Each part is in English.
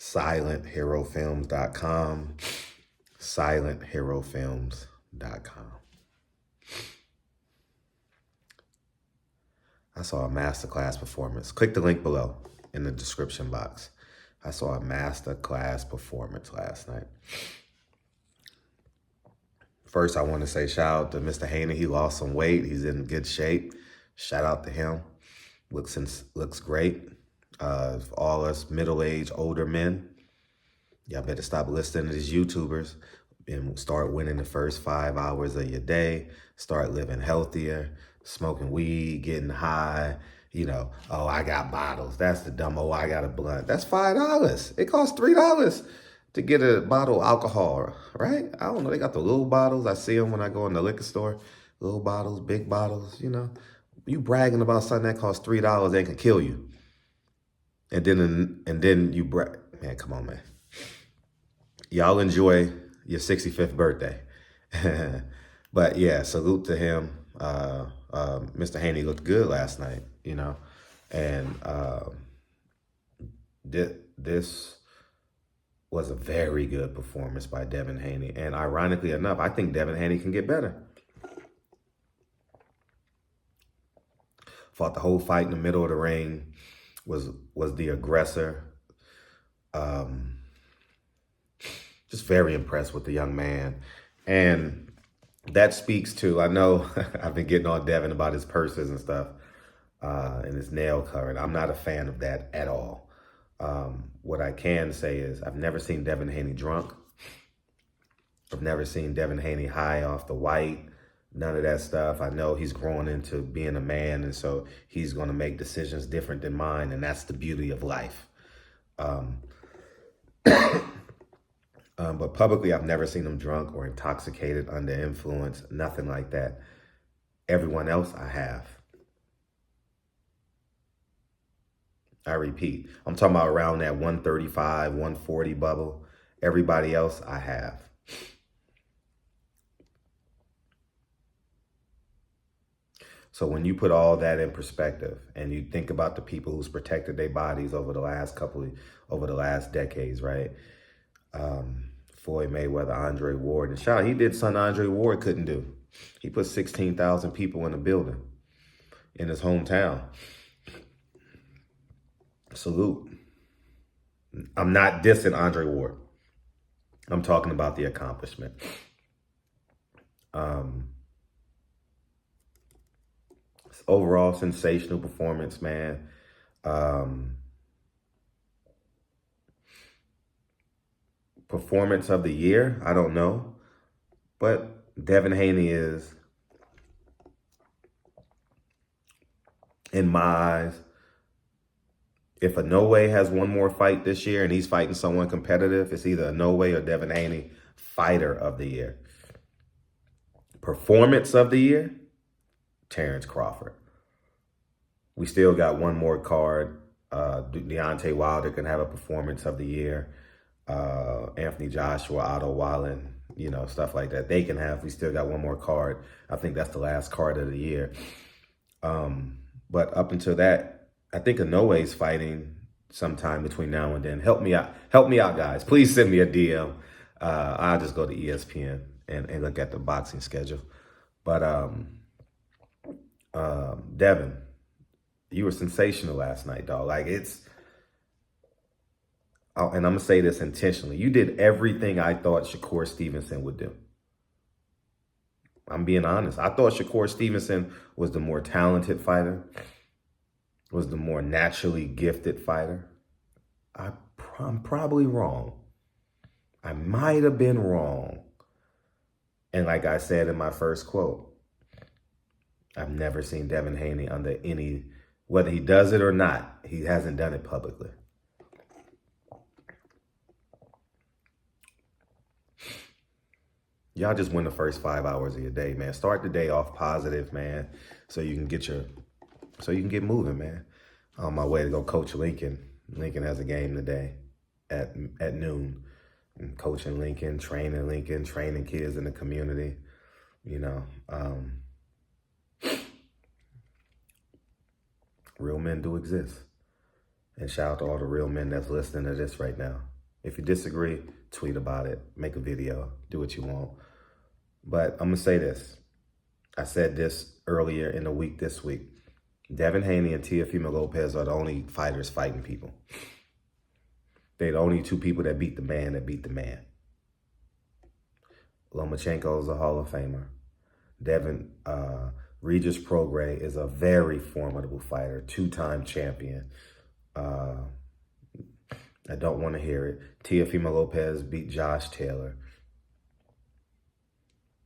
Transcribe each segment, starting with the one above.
SilentHeroFilms.com. SilentHeroFilms.com. I saw a masterclass performance. Click the link below in the description box. I saw a masterclass performance last night. First, I want to say shout out to Mr. Haney. He lost some weight. He's in good shape. Shout out to him. Looks great. For all us middle-aged, older men, y'all better stop listening to these YouTubers and start winning the first 5 hours of your day. Start living healthier, smoking weed, getting high. You know, oh, I got bottles. That's the dumb, oh, I got a blunt. That's $5. It costs $3 to get a bottle of alcohol, right? I don't know. They got the little bottles. I see them when I go in the liquor store. Little bottles, big bottles, you know. You bragging about something that costs $3, they can kill you. And then you brag. Man, come on, man. Y'all enjoy your 65th birthday. But yeah, salute to him. Mr. Haney looked good last night, you know. And this was a very good performance by Devin Haney. And ironically enough, I think Devin Haney can get better. Fought the whole fight in the middle of the ring, was the aggressor. Just very impressed with the young man. And that speaks to, I know I've been getting on Devin about his purses and stuff, and his nail covered. I'm not a fan of that at all. What I can say is I've never seen Devin Haney drunk. I've never seen Devin Haney high off the white, none of that stuff. I know he's growing into being a man, and so he's going to make decisions different than mine, and that's the beauty of life. But publicly, I've never seen him drunk or intoxicated, under influence, nothing like that. Everyone else, I have. I repeat, I'm talking about around that 135, 140 bubble. Everybody else, I have. So when you put all that in perspective and you think about the people who's protected their bodies over the last decades, right? Floyd Mayweather, Andre Ward, and shout out, he did something Andre Ward couldn't do. He put 16,000 people in a building in his hometown. Salute. I'm not dissing Andre Ward. I'm talking about the accomplishment. Overall, sensational performance, man. Performance of the year, I don't know. But Devin Haney is, in my eyes, if a No Way has one more fight this year and he's fighting someone competitive, it's either a No Way or Devin Haney fighter of the year. Performance of the year, Terrence Crawford. We still got one more card. Deontay Wilder can have a performance of the year. Anthony Joshua, Otto Wallen, you know, stuff like that. They can have, we still got one more card. I think that's the last card of the year. But up until that, I think a No Way's fighting sometime between now and then. Help me out, guys. Please send me a DM. I'll just go to ESPN and look at the boxing schedule. But Devin, you were sensational last night, dog. Like, and I'm going to say this intentionally. You did everything I thought Shakur Stevenson would do. I'm being honest. I thought Shakur Stevenson was the more talented fighter, was the more naturally gifted fighter. I'm probably wrong. I might have been wrong. And like I said in my first quote, I've never seen Devin Haney under any, whether he does it or not, he hasn't done it publicly. Y'all just win the first 5 hours of your day, man. Start the day off positive, man, so you can get moving, man. On my way to go coach Lincoln. Lincoln has a game today at noon. I'm coaching Lincoln, training kids in the community, you know. Real men do exist. And shout out to all the real men that's listening to this right now. If you disagree, tweet about it, make a video, do what you want. But I'm going to say this. I said this earlier in the week this week. Devin Haney and Teofimo Lopez are the only fighters fighting people. They're the only two people that beat the man that beat the man. Lomachenko is a Hall of Famer. Devin Regis Prograis is a very formidable fighter, two-time champion. I don't want to hear it. Teofimo Lopez beat Josh Taylor.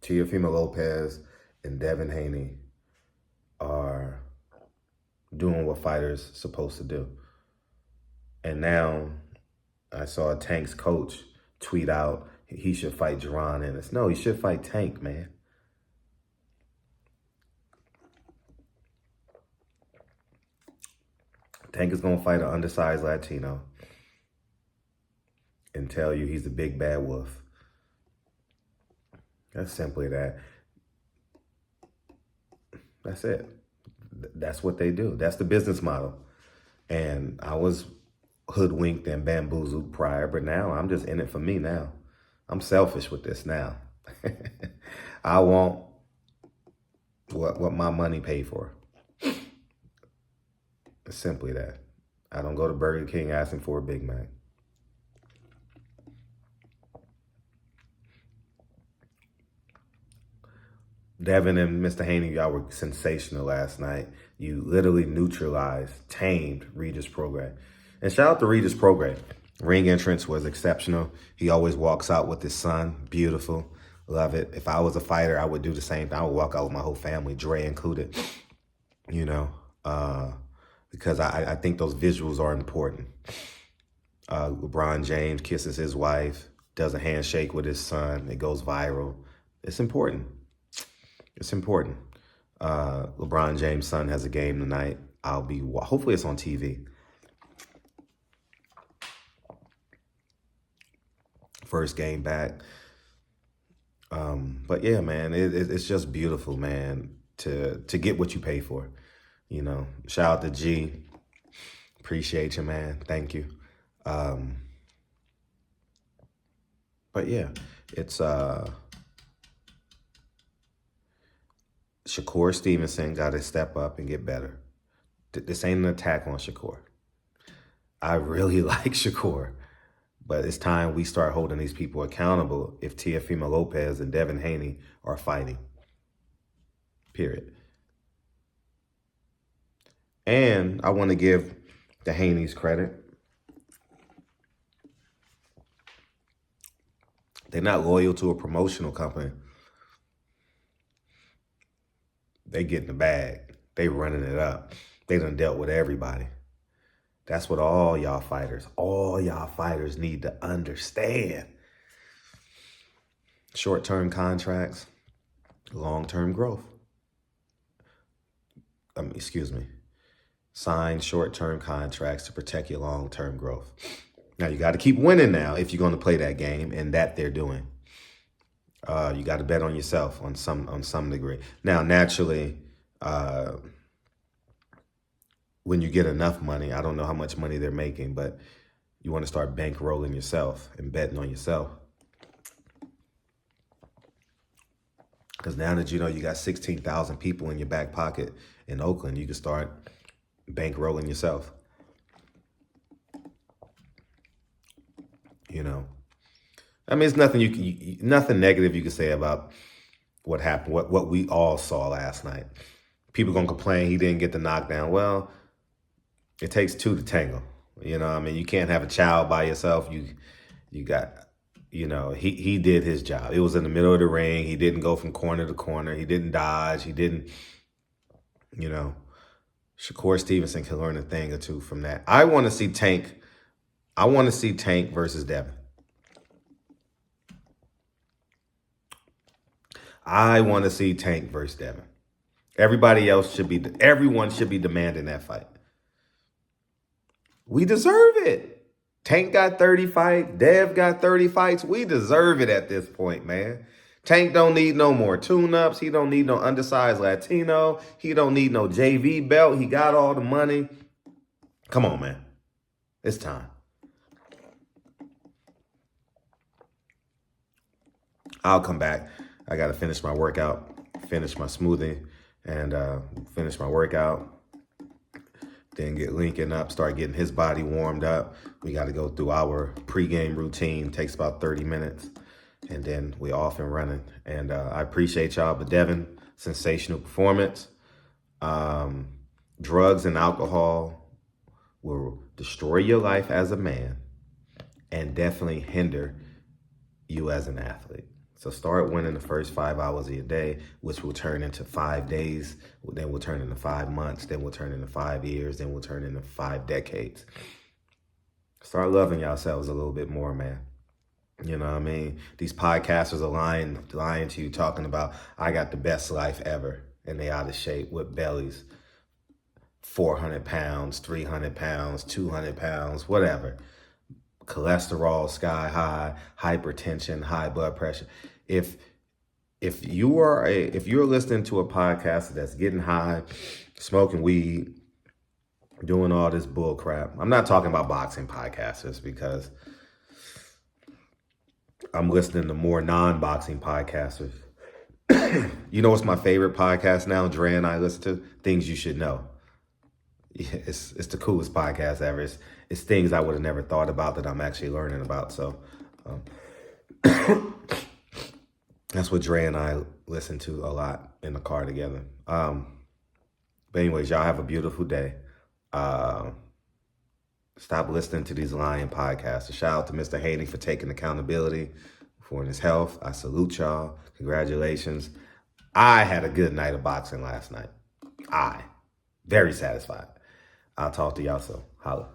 Teofimo Lopez and Devin Haney are doing what fighters supposed to do. And now I saw Tank's coach tweet out he should fight Jerron Ennis. No, he should fight Tank, man. Tank is going to fight an undersized Latino and tell you he's a big bad wolf. That's simply that. That's it. That's what they do. That's the business model. And I was hoodwinked and bamboozled prior, but now I'm just in it for me now. I'm selfish with this now. I want what my money paid for. It's simply that. I don't go to Burger King asking for a Big Mac. Devin and Mr. Haney, y'all were sensational last night. You literally neutralized, tamed Regis Prograis. And shout out to Regis Prograis. Ring entrance was exceptional. He always walks out with his son. Beautiful. Love it. If I was a fighter, I would do the same thing. I would walk out with my whole family, Dre included, you know, because I think those visuals are important. LeBron James kisses his wife, does a handshake with his son. It goes viral. It's important. It's important. LeBron James' son has a game tonight. Hopefully it's on TV. First game back. But yeah, man, it's just beautiful, man, to get what you pay for. You know, shout out to G. Appreciate you, man. Thank you. But yeah, it's Shakur Stevenson got to step up and get better. This ain't an attack on Shakur. I really like Shakur. But it's time we start holding these people accountable if Teofimo Lopez and Devin Haney are fighting. Period. And I want to give the Haneys credit. They're not loyal to a promotional company. They get in the bag. They running it up. They done dealt with everybody. That's what all y'all fighters need to understand. Short-term contracts, long-term growth. Sign short-term contracts to protect your long-term growth. Now, you got to keep winning now if you're going to play that game, and that they're doing. You got to bet on yourself on some degree. Now, naturally, when you get enough money, I don't know how much money they're making, but you want to start bankrolling yourself and betting on yourself. Because now that you know you got 16,000 people in your back pocket in Oakland, you can start bankrolling yourself. You know, I mean, it's nothing nothing negative you can say about what happened, what we all saw last night. People gonna complain he didn't get the knockdown. Well, it takes two to tango. You know, I mean, you can't have a child by yourself. You got, you know, he did his job. It was in the middle of the ring. He didn't go from corner to corner. He didn't dodge. He didn't, you know. Shakur Stevenson can learn a thing or two from that. I want to see Tank. I want to see Tank versus Devin. I want to see Tank versus Devin. Everyone should be demanding that fight. We deserve it. Tank got 30 fights. Dev got 30 fights. We deserve it at this point, man. Tank don't need no more tune-ups. He don't need no undersized Latino. He don't need no JV belt. He got all the money. Come on, man. It's time. I'll come back. I got to finish my workout, finish my smoothie, and finish my workout. Then get Lincoln up, start getting his body warmed up. We got to go through our pregame routine. Takes about 30 minutes. And then we off and running. And I appreciate y'all. But Devin, sensational performance. Drugs and alcohol will destroy your life as a man and definitely hinder you as an athlete. So start winning the first 5 hours of your day, which will turn into 5 days, then will turn into 5 months, then will turn into 5 years, then will turn into 5 decades. Start loving yourselves a little bit more, man. You know what I mean? These podcasters are lying to you, talking about, I got the best life ever, and they out of shape with bellies, 400 pounds, 300 pounds, 200 pounds, whatever. Cholesterol sky high, hypertension, high blood pressure. If you're listening to a podcaster that's getting high, smoking weed, doing all this bull crap, I'm not talking about boxing podcasters because I'm listening to more non-boxing podcasters. You know what's my favorite podcast now? Dre and I listen to Things You Should Know. It's the coolest podcast ever. It's things I would have never thought about that I'm actually learning about. So that's what Dre and I listen to a lot in the car together. But anyways, y'all have a beautiful day. Stop listening to these lying podcasts. Shout out to Mr. Haney for taking accountability for his health. I salute y'all. Congratulations. I had a good night of boxing last night. Very satisfied. I'll talk to y'all soon. Holla.